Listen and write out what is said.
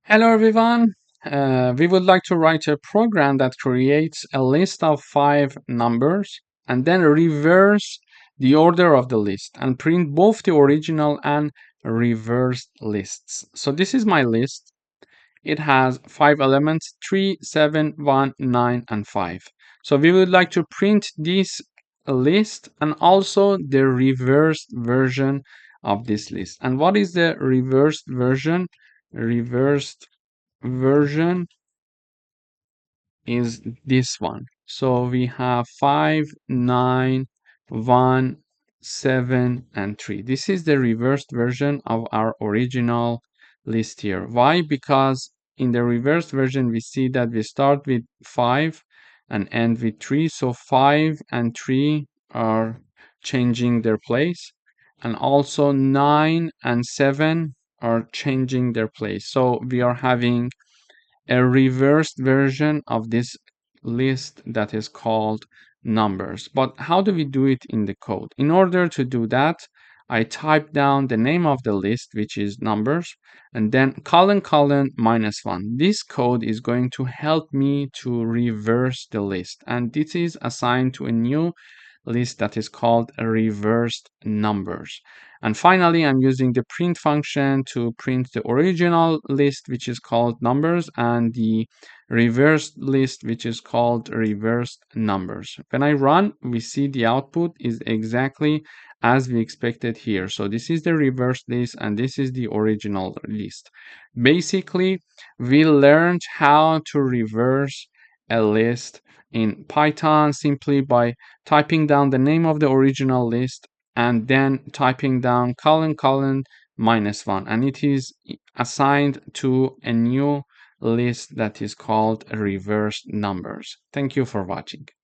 Hello everyone. We would like to write a program that creates a list of 5 numbers and then reverse the order of the list and print both the original and reversed lists. So this is my list. It has 5 elements: 3, 7, 1, 9, and 5. So we would like to print this list and also the reversed version of this list. And what is the reversed version? Reversed version is this one. So we have 5, 9, 1, 7, and 3. This is the reversed version of our original list here. Why? Because in the reversed version, we see that we start with 5 and end with 3. So 5 and 3 are changing their place. And also 9 and 7 are changing their place. So we are having a reversed version of this list that is called numbers. But how do we do it in the code? In order to do that, I type down the name of the list, which is numbers, and then colon -1. This code is going to help me to reverse the list, and this is assigned to a new list that is called reversed numbers. And finally, I'm using the print function to print the original list, which is called numbers, and the reversed list, which is called reversed numbers. When I run, we see the output is exactly as we expected here. So this is the reversed list and this is the original list. Basically, we learned how to reverse a list in Python simply by typing down the name of the original list and then typing down ::1, and it is assigned to a new list that is called reversed numbers. Thank you for watching.